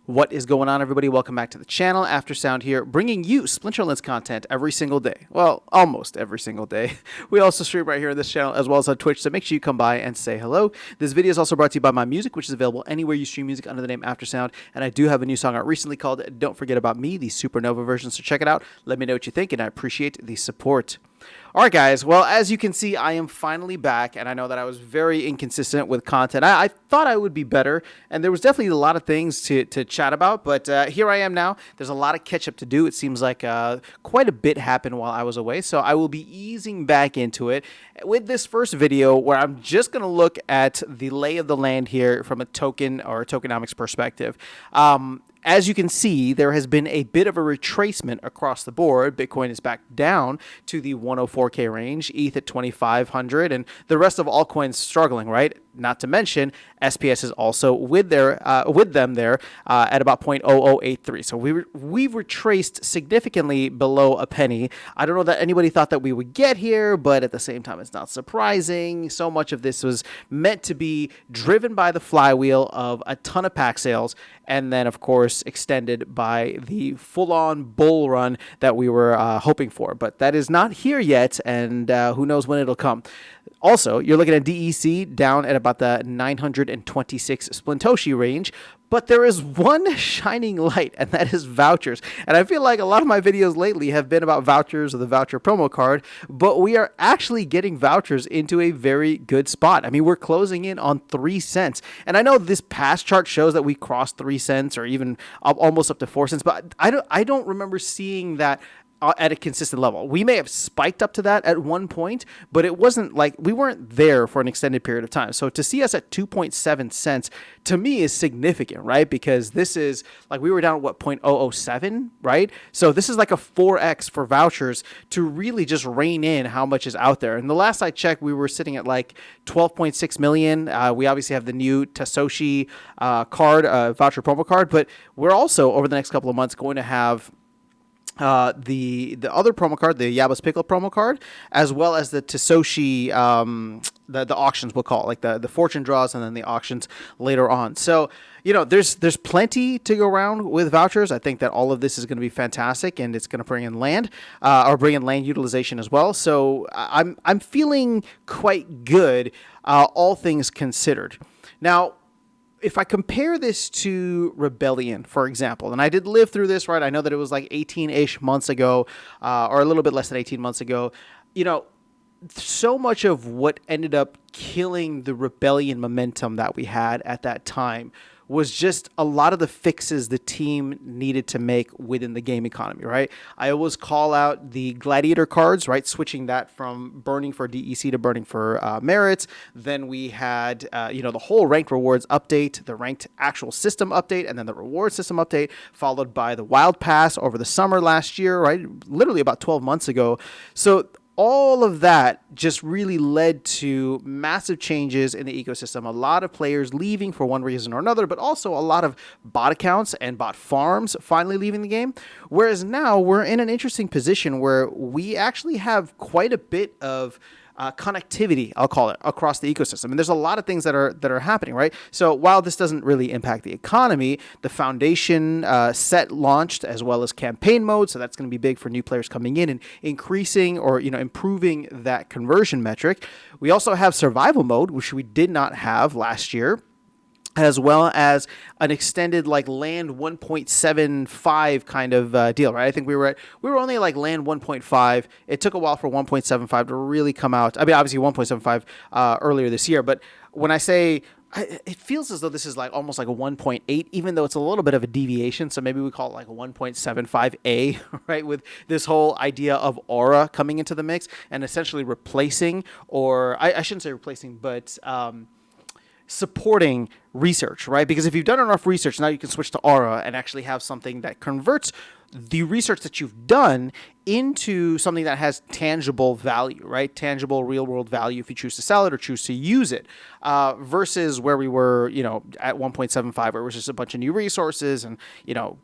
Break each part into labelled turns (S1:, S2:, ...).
S1: What is going on, everybody? Welcome back to the channel. Aftersound here, bringing you Splinterlands content every single day. Well, almost every single day. We also stream right here on this channel as well as on Twitch, so make sure you come by and say hello. This video is also brought to you by My Music, which is available anywhere you stream music under the name Aftersound. And I do have a new song out recently called Don't Forget About Me, the Supernova version, so check it out. Let me know what you think, and I appreciate the support. All right, guys. Well, as you can see, I am finally back, and I know that I was very inconsistent with content. I thought I would be better, and there was definitely a lot of things to chat about, but here I am now. There's a lot of catch-up to do. It seems like quite a bit happened while I was away, so I will be easing back into it with this first video where I'm just going to look at the lay of the land here from a token or a tokenomics perspective. As you can see, there has been a bit of a retracement across the board. Bitcoin is back down to the 104K range, ETH at 2,500, and the rest of altcoins struggling, right? Not to mention, SPS is also with them there at about 0.0083. So we've retraced significantly below a penny. I don't know that anybody thought that we would get here, but at the same time, it's not surprising. So much of this was meant to be driven by the flywheel of a ton of pack sales, and then, of course, extended by the full-on bull run that we were hoping for. But that is not here yet, and who knows when it'll come. Also, you're looking at DEC down at about the 926 Splintoshi range, but there is one shining light, and that is vouchers. And I feel like a lot of my videos lately have been about vouchers or the voucher promo card, but we are actually getting vouchers into a very good spot. I mean, we're closing in on 3 cents. And I know this past chart shows that we crossed 3 cents or even almost up to 4 cents, but I don't remember seeing that at a consistent level. We may have spiked up to that at one point, but it wasn't like we weren't there for an extended period of time. So to see us at 2.7 cents to me is significant, right? Because this is like we were down at what, 0.007, right? So this is like a 4x for vouchers to really just rein in how much is out there. And the last I checked, we were sitting at like 12.6 million. We obviously have the new Tasoshi card, voucher promo card, but we're also over the next couple of months going to have the other promo card, the Yabba's Pickle promo card, as well as the Tasoshi, the auctions, we'll call it, like the fortune draws and then the auctions later on. So, you know, there's plenty to go around with vouchers. I think that all of this is going to be fantastic, and it's going to bring in land, or bring in land utilization as well. So I'm feeling quite good, all things considered. Now, if I compare this to Rebellion, for example, and I did live through this, right? I know that it was like 18-ish months ago, or a little bit less than 18 months ago. You know, so much of what ended up killing the Rebellion momentum that we had at that time was just a lot of the fixes the team needed to make within the game economy, right? I always call out the Gladiator cards, right? Switching that from burning for DEC to burning for merits. Then we had, the whole ranked rewards update, the ranked actual system update, and then the reward system update, followed by the Wild Pass over the summer last year, right? Literally about 12 months ago. So all of that just really led to massive changes in the ecosystem. A lot of players leaving for one reason or another, but also a lot of bot accounts and bot farms finally leaving the game. Whereas now we're in an interesting position where we actually have quite a bit of connectivity, I'll call it, across the ecosystem. And there's a lot of things that are happening, right? So while this doesn't really impact the economy, the foundation set launched as well as campaign mode. So that's going to be big for new players coming in and increasing or, improving that conversion metric. We also have survival mode, which we did not have last year, as well as an extended like land 1.75 kind of deal, right? I think we were only like land 1.5. It took a while for 1.75 to really come out. I mean, obviously 1.75 earlier this year, but when I say it feels as though this is like almost like a 1.8, even though it's a little bit of a deviation. So maybe we call it like a 1.75A, right? With this whole idea of aura coming into the mix and essentially replacing, or I shouldn't say replacing, but supporting research, right? Because if you've done enough research, now you can switch to Aura and actually have something that converts the research that you've done into something that has tangible value, right? Tangible real world value if you choose to sell it or choose to use it, versus where we were, at 1.75, where it was just a bunch of new resources and,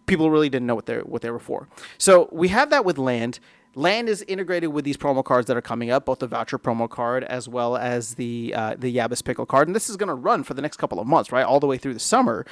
S1: people really didn't know what they were for. So we have that with land. Land is integrated with these promo cards that are coming up, both the voucher promo card as well as the Yabba's Pickle card. And this is going to run for the next couple of months, right? All the way through the summer.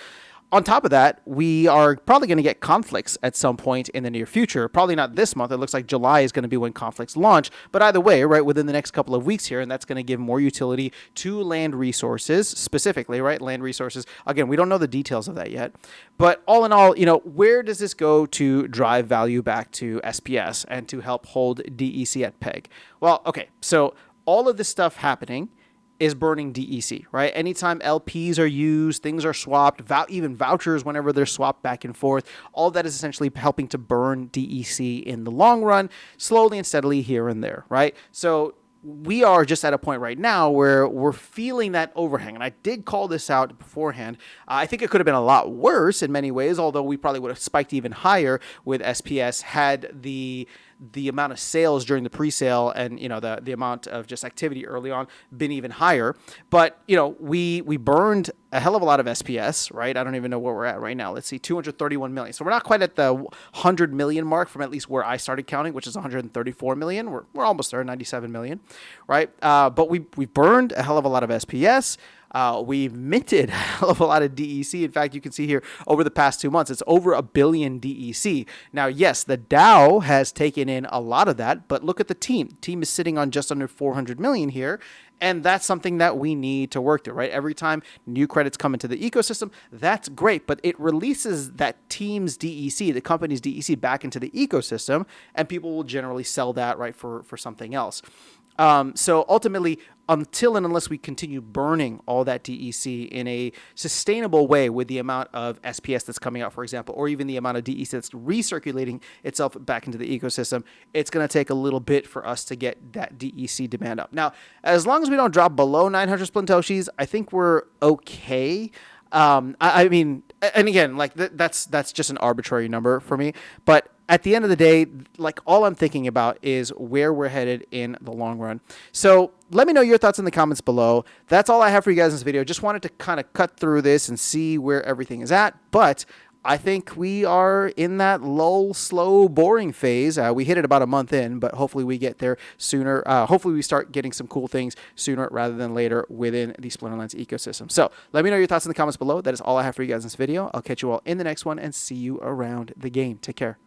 S1: On top of that, we are probably going to get conflicts at some point in the near future. Probably not this month. It looks like July is going to be when conflicts launch. But either way, right, within the next couple of weeks here, and that's going to give more utility to land resources, specifically, right? Land resources. Again, we don't know the details of that yet. But all in all, where does this go to drive value back to SPS and to help hold DEC at peg? Well, okay, so all of this stuff happening is burning DEC, right? Anytime LPs are used, things are swapped, even vouchers whenever they're swapped back and forth, all of that is essentially helping to burn DEC in the long run, slowly and steadily here and there, right? So we are just at a point right now where we're feeling that overhang. And I did call this out beforehand. I think it could have been a lot worse in many ways, although we probably would have spiked even higher with SPS had the amount of sales during the pre-sale and the amount of just activity early on been even higher. But we burned a hell of a lot of SPS, right? I don't even know where we're at right now. Let's see, 231 million. So we're not quite at the 100 million mark from at least where I started counting, which is 134 million. We're almost there, 97 million, right? But we burned a hell of a lot of SPS. We've minted a hell of a lot of DEC. In fact, you can see here over the past 2 months, it's over 1 billion DEC. Now, yes, the DAO has taken in a lot of that, but look at the team. The team is sitting on just under 400 million here. And that's something that we need to work through, right? Every time new credits come into the ecosystem, that's great, but it releases that team's DEC, the company's DEC, back into the ecosystem, and people will generally sell that, right, for something else. So ultimately, until and unless we continue burning all that DEC in a sustainable way with the amount of SPS that's coming out, for example, or even the amount of DEC that's recirculating itself back into the ecosystem, it's going to take a little bit for us to get that DEC demand up. Now, as long as we don't drop below 900 Splintoshis, I think we're okay. I mean, and again, like that's just an arbitrary number for me, but at the end of the day, like all I'm thinking about is where we're headed in the long run. So let me know your thoughts in the comments below. That's all I have for you guys in this video. Just wanted to kind of cut through this and see where everything is at, but I think we are in that lull, slow, boring phase. We hit it about a month in, but hopefully we get there sooner. Hopefully we start getting some cool things sooner rather than later within the Splinterlands ecosystem. So let me know your thoughts in the comments below. That is all I have for you guys in this video. I'll catch you all in the next one and see you around the game. Take care.